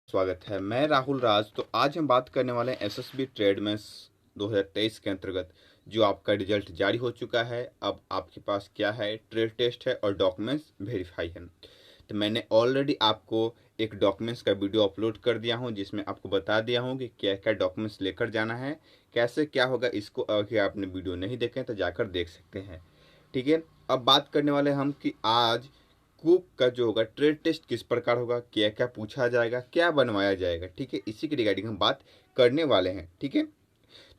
स्वागत है। मैं राहुल राज। तो आज हम बात करने वाले हैं एसएसबी ट्रेडमेंस 2023 के अंतर्गत जो आपका रिजल्ट जारी हो चुका है। अब आपके पास क्या है, ट्रेड टेस्ट है और डॉक्यूमेंट्स वेरीफाई है। तो मैंने ऑलरेडी आपको एक डॉक्यूमेंट्स का वीडियो अपलोड कर दिया हूं जिसमें आपको बता दिया हूं कि क्या क्या डॉक्यूमेंट्स लेकर जाना है, कैसे क्या होगा। इसको अगर आपने वीडियो नहीं देखे तो जाकर देख सकते हैं। ठीक है, अब बात करने वाले हम कि आज कुक का जो होगा ट्रेड टेस्ट किस प्रकार होगा, क्या क्या पूछा जाएगा, क्या बनवाया जाएगा। ठीक है, इसी के रिगार्डिंग हम बात करने वाले हैं। ठीक है,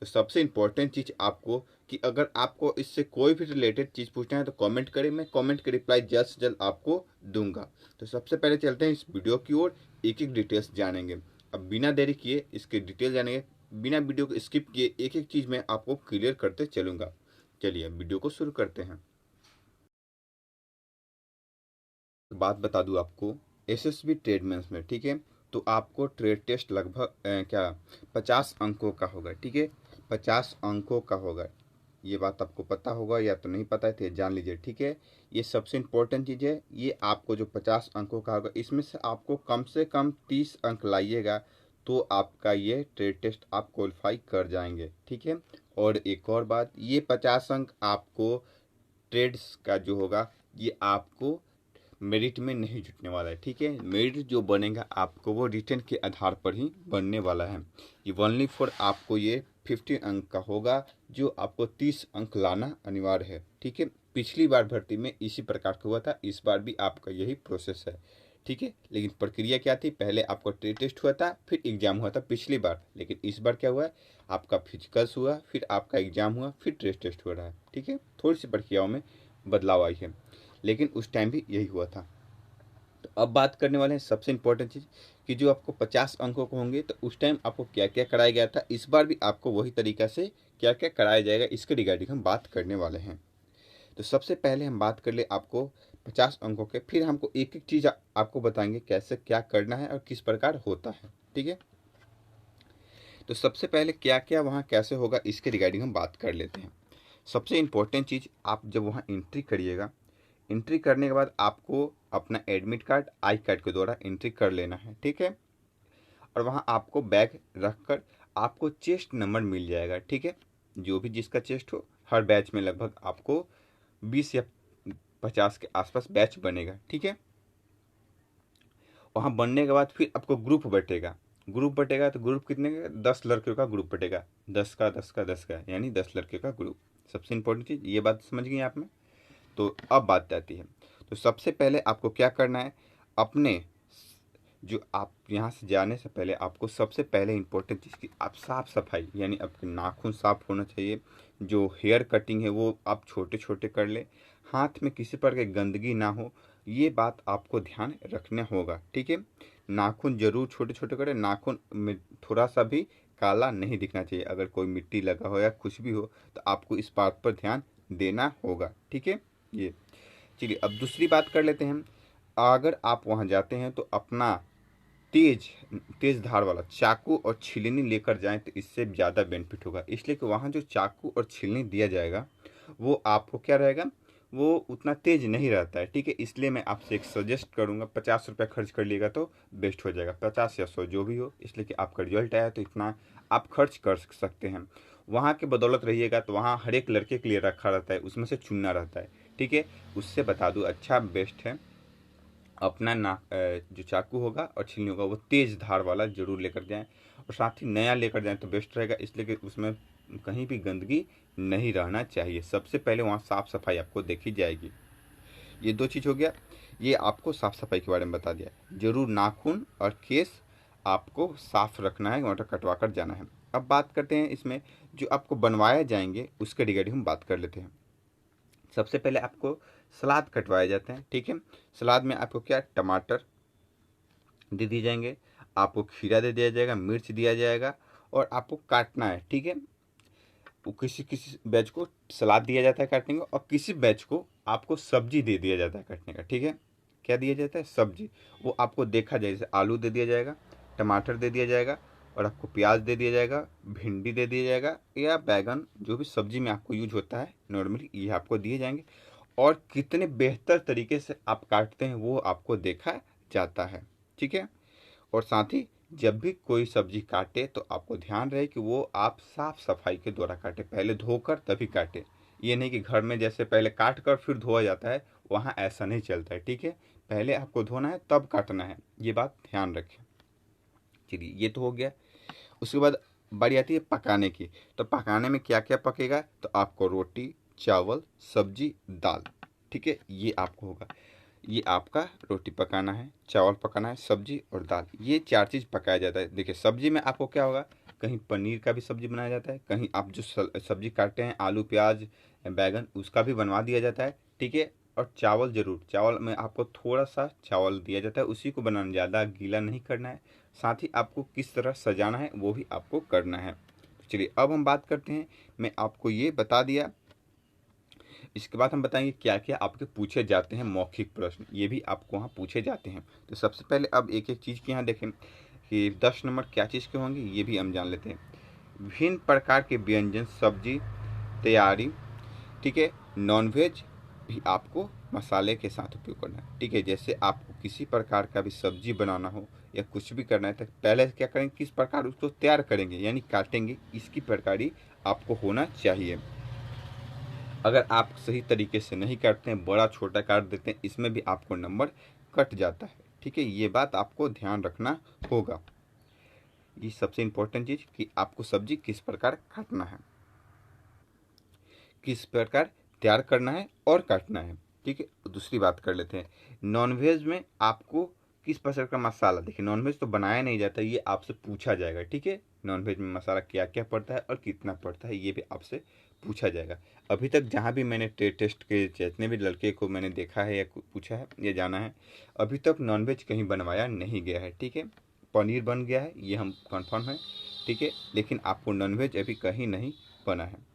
तो सबसे इम्पोर्टेंट चीज़ आपको कि अगर आपको इससे कोई भी रिलेटेड चीज़ पूछना है तो कमेंट करें, मैं कमेंट के रिप्लाई जल्द से जल्द आपको दूंगा। तो सबसे पहले चलते हैं इस वीडियो की ओर, एक एक डिटेल्स जानेंगे। अब बिना देरी किए इसके डिटेल जानेंगे, बिना वीडियो को स्किप किए एक एक चीज़ मैं आपको क्लियर करते चलूँगा। चलिए अब वीडियो को शुरू करते हैं। बात बता दूं आपको, एसएसबी ट्रेडमेंस में, ठीक है, तो आपको ट्रेड टेस्ट लगभग क्या 50 अंकों का होगा। ठीक है, 50 अंकों का होगा। ये बात आपको पता होगा या तो नहीं पता है तो ये जान लीजिए। ठीक है, ये सबसे इम्पोर्टेंट चीज़ है। ये आपको जो 50 अंकों का होगा इसमें से कम 30 अंक लाइएगा तो आपका ये ट्रेड टेस्ट आप क्वालिफाई कर जाएंगे। ठीक है, और एक और बात, ये 50 अंक आपको ट्रेड्स का जो होगा ये आपको मेरिट में नहीं जुटने वाला है। ठीक है, मेरिट जो बनेगा आपको वो रिटर्न के आधार पर ही बनने वाला है। ये ओनली फॉर आपको ये 15 अंक का होगा जो आपको 30 अंक लाना अनिवार्य है। ठीक है, पिछली बार भर्ती में इसी प्रकार का हुआ था, इस बार भी आपका यही प्रोसेस है। ठीक है, लेकिन प्रक्रिया क्या थी, पहले आपका ट्रेड टेस्ट हुआ था फिर एग्जाम हुआ था पिछली बार, लेकिन इस बार क्या हुआ है, आपका फिजिकल्स हुआ फिर आपका एग्जाम हुआ फिर ट्रेड टेस्ट हो रहा है। ठीक है, थोड़ी सी प्रक्रियाओं में बदलाव आई है, लेकिन उस टाइम भी यही हुआ था। तो अब बात करने वाले हैं सबसे इम्पोर्टेंट चीज़ कि जो आपको 50 अंकों को होंगे तो उस टाइम आपको क्या क्या कराया गया था, इस बार भी आपको वही तरीका से क्या क्या कराया जाएगा इसके रिगार्डिंग हम बात करने वाले हैं। तो सबसे पहले हम बात कर ले आपको 50 अंकों के, फिर हमको एक एक चीज़ आपको बताएंगे कैसे क्या करना है और किस प्रकार होता है। ठीक है, तो सबसे पहले क्या क्या वहाँ कैसे होगा इसके रिगार्डिंग हम बात कर लेते हैं। सबसे इम्पोर्टेंट चीज़, आप जब वहाँ एंट्री करिएगा, एंट्री करने के बाद आपको अपना एडमिट कार्ड आई कार्ड के द्वारा एंट्री कर लेना है। ठीक है, और वहाँ आपको बैग रखकर आपको चेस्ट नंबर मिल जाएगा। ठीक है, जो भी जिसका चेस्ट हो, हर बैच में लगभग आपको 20 या 50 के आसपास बैच बनेगा। ठीक है, वहाँ बनने के बाद फिर आपको ग्रुप बटेगा। ग्रुप बटेगा तो ग्रुप कितने का, 10 लड़कियों का ग्रुप बटेगा, 10 का 10 का 10 का, यानी 10 लड़के का ग्रुप। सबसे इम्पोर्टेंट चीज़ ये बात समझ गई आप में। तो अब बात आती है, तो सबसे पहले आपको क्या करना है, अपने जो आप यहाँ से जाने से पहले आपको सबसे पहले इम्पोर्टेंट चीज़ की आप साफ़ सफाई, यानी आपके नाखून साफ़ होना चाहिए। जो हेयर कटिंग है वो आप छोटे छोटे कर ले, हाथ में किसी प्रकार की गंदगी ना हो, ये बात आपको ध्यान रखना होगा। ठीक है, नाखून जरूर छोटे छोटे करें, नाखून में थोड़ा सा भी काला नहीं दिखना चाहिए। अगर कोई मिट्टी लगा हो या कुछ भी हो तो आपको इस बात पर ध्यान देना होगा। ठीक है, ये चलिए अब दूसरी बात कर लेते हैं। अगर आप वहाँ जाते हैं तो अपना तेज तेज धार वाला चाकू और छीलनी लेकर जाएं तो इससे ज़्यादा बेनिफिट होगा, इसलिए कि वहाँ जो चाकू और छीलनी दिया जाएगा वो आपको क्या रहेगा, वो उतना तेज नहीं रहता है। ठीक है, इसलिए मैं आपसे एक सजेस्ट करूँगा, 50 रुपये खर्च कर लिएगा तो बेस्ट हो जाएगा, 50 या 100 जो भी हो, इसलिए कि आपका रिजल्ट आया तो इतना आप खर्च कर सकते हैं। वहाँ के बदौलत रहिएगा तो वहाँ हर एक लड़के के लिए रखा रहता है, उसमें से चुनना रहता है। ठीक है, उससे बता दूँ अच्छा बेस्ट है अपना जो चाकू होगा और छीलनी होगा वो तेज़ धार वाला जरूर लेकर जाएं, और साथ ही नया लेकर जाएं तो बेस्ट रहेगा, इसलिए कि उसमें कहीं भी गंदगी नहीं रहना चाहिए। सबसे पहले वहाँ साफ़ सफाई आपको देखी जाएगी। ये दो चीज़ हो गया, ये आपको साफ़ सफाई के बारे में बता दिया। जरूर नाखून और केस आपको साफ़ रखना है, वहाँ कटवा कर जाना है। अब बात करते हैं इसमें जो आपको बनवाए जाएंगे उसके रिगार्डिंग हम बात कर लेते हैं। सबसे पहले आपको सलाद कटवाए जाते हैं। ठीक है, सलाद में आपको क्या, टमाटर दे दिए जाएंगे, आपको खीरा दे दिया जाएगा, मिर्च दिया जाएगा और आपको काटना है। ठीक है, वो किसी किसी बैच को सलाद दिया जाता है काटने को, और किसी बैच को आपको सब्जी दे दिया जाता है काटने का। ठीक है, क्या दिया जाता है, सब्जी। वो आपको देखा जाए, जैसे आलू दे दिया जाएगा, टमाटर दे दिया जाएगा और आपको प्याज दे दिया जाएगा, भिंडी दे दिया जाएगा या बैगन, जो भी सब्जी में आपको यूज होता है नॉर्मली, ये आपको दिए जाएंगे। और कितने बेहतर तरीके से आप काटते हैं वो आपको देखा जाता है। ठीक है, और साथ ही जब भी कोई सब्जी काटे तो आपको ध्यान रहे कि वो आप साफ सफाई के द्वारा काटे, पहले धोकर तभी काटे। ये नहीं कि घर में जैसे पहले काट कर फिर धोया जाता है, वहाँ ऐसा नहीं चलता है, ठीक है। पहले आपको धोना है तब काटना है, ये बात ध्यान रखें। चलिए ये तो हो गया। उसके बाद बारी आती है पकाने की। तो पकाने में क्या क्या पकेगा, तो आपको रोटी, चावल, सब्जी, दाल, ठीक है, ये आपको होगा। ये आपका रोटी पकाना है, चावल पकाना है, सब्जी और दाल, ये 4 चीज़ पकाया जाता है। देखिए सब्जी में आपको क्या होगा, कहीं पनीर का भी सब्जी बनाया जाता है, कहीं आप जो सब्जी काटते हैं आलू प्याज बैगन उसका भी बनवा दिया जाता है, ठीक है। और चावल ज़रूर, चावल में आपको थोड़ा सा चावल दिया जाता है, उसी को बनाना, ज़्यादा गीला नहीं करना है। साथ ही आपको किस तरह सजाना है वो भी आपको करना है। चलिए अब हम बात करते हैं, मैं आपको ये बता दिया। इसके बाद हम बताएंगे क्या क्या आपके पूछे जाते हैं मौखिक प्रश्न, ये भी आपको वहाँ पूछे जाते हैं। तो सबसे पहले अब एक एक चीज़ के यहाँ देखें कि 10 नंबर क्या चीज़ के होंगे, ये भी हम जान लेते हैं। विभिन्न प्रकार के व्यंजन सब्जी तैयारी, ठीक है। नॉनवेज भी आपको मसाले के साथ उपयोग करना है, ठीक है। जैसे आपको किसी प्रकार का भी सब्जी बनाना हो या कुछ भी करना है तो पहले क्या करेंगे, किस प्रकार उसको तैयार करेंगे यानी काटेंगे, इसकी प्रकारी आपको होना चाहिए। अगर आप सही तरीके से नहीं काटते हैं, बड़ा छोटा काट देते हैं, इसमें भी आपको नंबर कट जाता है, ठीक है। ये बात आपको ध्यान रखना होगा। ये सबसे इम्पोर्टेंट चीज़ कि आपको सब्जी किस प्रकार काटना है, किस प्रकार तैयार करना है और काटना है, ठीक है। दूसरी बात कर लेते हैं, नॉनवेज में आपको किस प्रकार का मसाला, देखिए नॉनवेज तो बनाया नहीं जाता, ये आपसे पूछा जाएगा, ठीक है। नॉनवेज में मसाला क्या क्या पड़ता है और कितना पड़ता है, ये भी आपसे पूछा जाएगा। अभी तक जहाँ भी मैंने टेस्ट के जितने भी लड़के को मैंने देखा है या पूछा है या जाना है, अभी तक नॉनवेज कहीं बनवाया नहीं गया है, ठीक है। पनीर बन गया है ये हम कन्फर्म है, ठीक है, लेकिन आपको नॉनवेज अभी कहीं नहीं बना है।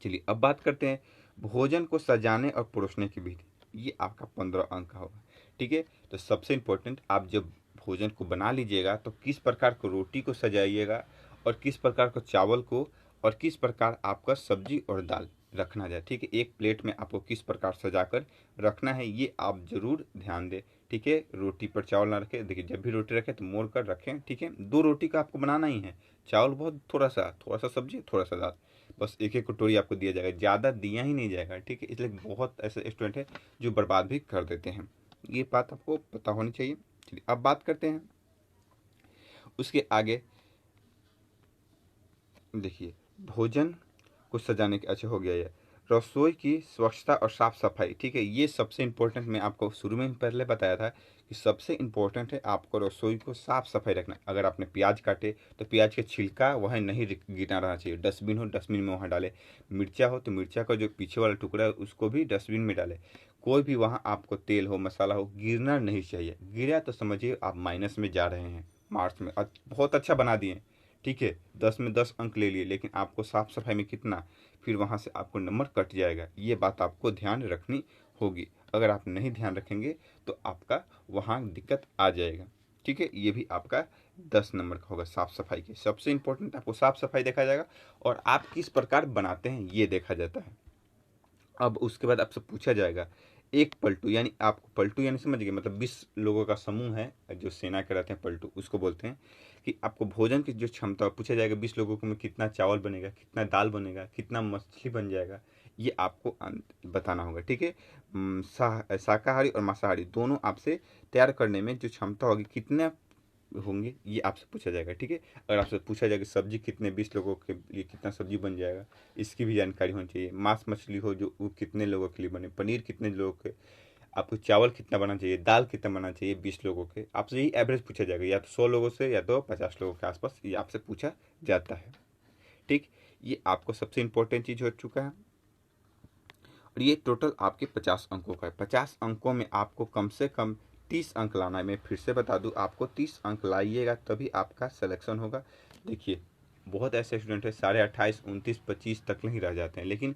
चलिए अब बात करते हैं भोजन को सजाने और परोसने की विधि, ये आपका 15 अंक का होगा, ठीक है। तो सबसे इम्पोर्टेंट, आप जब भोजन को बना लीजिएगा तो किस प्रकार को रोटी को सजाइएगा और किस प्रकार को चावल को और किस प्रकार आपका सब्जी और दाल रखना जाए, ठीक है। एक प्लेट में आपको किस प्रकार सजाकर रखना है ये आप जरूर ध्यान दें, ठीक है। रोटी पर चावल ना रखें, देखिए जब भी रोटी रखें तो मोड़ कर रखें, ठीक है। 2 रोटी का आपको बनाना ही है, चावल बहुत थोड़ा सा सब्जी थोड़ा सा दाल, बस एक एक कटोरी आपको दिया जाएगा, ज़्यादा दिया ही नहीं जाएगा, ठीक है। इसलिए बहुत ऐसे स्टूडेंट हैं जो बर्बाद भी कर देते हैं, ये बात आपको पता होनी चाहिए। चलिए अब बात करते हैं उसके आगे। देखिए भोजन को सजाने के, अच्छा हो गया ये, रसोई की स्वच्छता और साफ सफाई, ठीक है। ये सबसे इम्पोर्टेंट, मैं आपको शुरू में पहले बताया था कि सबसे इम्पोर्टेंट है आपको रसोई को साफ सफाई रखना। अगर आपने प्याज काटे तो प्याज का छिलका वहाँ नहीं गिरना रहना चाहिए, डस्टबिन हो डस्टबिन में वहाँ डाले। मिर्चा हो तो मिर्चा का जो पीछे वाला टुकड़ा है उसको भी डस्टबिन में डाले। कोई भी वहाँ आपको तेल हो मसाला हो गिरना नहीं चाहिए, गिरा तो समझिए आप माइनस में जा रहे हैं, मार्क्स में। बहुत अच्छा बना दिए, ठीक है, 10 में 10 अंक ले लिए, लेकिन आपको साफ सफाई में कितना, फिर वहाँ से आपको नंबर कट जाएगा। ये बात आपको ध्यान रखनी होगी, अगर आप नहीं ध्यान रखेंगे तो आपका वहाँ दिक्कत आ जाएगा, ठीक है। ये भी आपका 10 नंबर का होगा। साफ सफाई के सबसे इम्पोर्टेंट आपको साफ सफाई देखा जाएगा और आप किस प्रकार बनाते हैं ये देखा जाता है। अब उसके बाद आपसे पूछा जाएगा एक पलटू, यानी आपको पलटू यानी समझ गए, मतलब 20 लोगों का समूह है जो सेना के रहते हैं, पलटू उसको बोलते हैं। कि आपको भोजन की जो क्षमता पूछा जाएगा, 20 लोगों को में कितना चावल बनेगा, कितना दाल बनेगा, कितना मछली बन जाएगा, ये आपको बताना होगा, ठीक है। शाकाहारी और मांसाहारी दोनों आपसे तैयार करने में जो क्षमता होगी कितना होंगे ये आपसे पूछा जाएगा, ठीक है। अगर आपसे पूछा जाएगा सब्जी कितने 20 लोगों के लिए कितना सब्जी बन जाएगा, इसकी भी जानकारी होनी चाहिए। मांस मछली हो जो वो कितने लोगों के लिए बने, पनीर कितने लोगों के, आपको चावल कितना बनाना चाहिए, दाल कितना बनाना चाहिए 20 लोगों के, आपसे यही एवरेज पूछा जाएगा, या तो 100 लोगों से या तो 50 लोगों के आसपास ये आपसे पूछा जाता है, ठीक। ये आपको सबसे इंपॉर्टेंट चीज़ हो चुका है। और ये टोटल आपके 50 अंकों का है। 50 अंकों में आपको कम से कम 30 अंक लाना है। मैं फिर से बता दूं, आपको 30 अंक लाइएगा तभी आपका सिलेक्शन होगा। देखिए बहुत ऐसे स्टूडेंट है 28.5 29 25 तक नहीं रह जाते हैं, लेकिन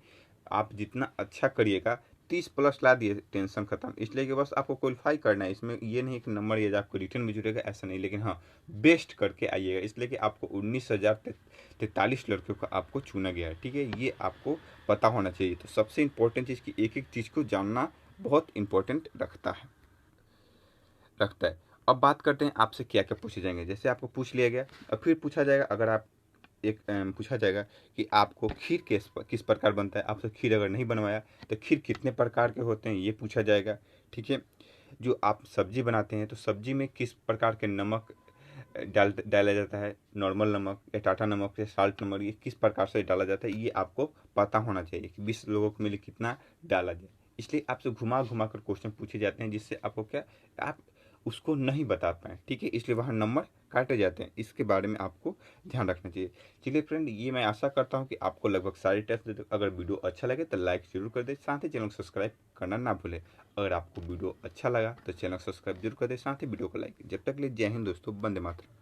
आप जितना अच्छा करिएगा 30 प्लस ला दिए टेंशन खत्म। इसलिए कि बस आपको क्वालिफाई करना है, इसमें ये नहीं कि नंबर या आपको रिटर्न में जुड़ेगा, ऐसा नहीं, लेकिन हाँ बेस्ट करके आइएगा। इसलिए कि आपको 19,043 लड़कियों को आपको चुना गया है, ठीक है। ये आपको पता होना चाहिए। तो सबसे इम्पोर्टेंट चीज़ की एक एक चीज़ को जानना बहुत इम्पोर्टेंट रखता है। अब बात करते हैं आपसे क्या क्या पूछे जाएंगे। जैसे आपको पूछ लिया गया और फिर पूछा जाएगा, अगर आप एक पूछा जाएगा कि आपको खीर किस प्रकार बनता है। आपसे खीर अगर नहीं बनवाया तो खीर कितने प्रकार के होते हैं ये पूछा जाएगा। ठीक है, जो आप सब्जी बनाते हैं तो सब्जी में किस प्रकार के नमक डाला जाता है, नॉर्मल नमक या टाटा नमक या साल्ट नमक, ये किस प्रकार से डाला जाता है ये आपको पता होना चाहिए कि 20 लोगों को मिले कितना डाला जाए। इसलिए आपसे घुमा घुमा कर क्वेश्चन पूछे जाते हैं जिससे आपको क्या, आप उसको नहीं बता पाए। ठीक है, इसलिए वहाँ नंबर काटे जाते हैं। इसके बारे में आपको ध्यान रखना चाहिए। चलिए फ्रेंड, ये मैं आशा करता हूँ कि आपको लगभग सारे टेस्ट, अगर वीडियो अच्छा लगे तो लाइक जरूर कर दे, साथ ही चैनल को सब्सक्राइब करना ना भूलें। अगर आपको वीडियो अच्छा लगा तो चैनल को सब्सक्राइब जरूर कर दे, साथ ही वीडियो को लाइक। जब तक के लिए जय हिंद दोस्तों, वंदे मातरम।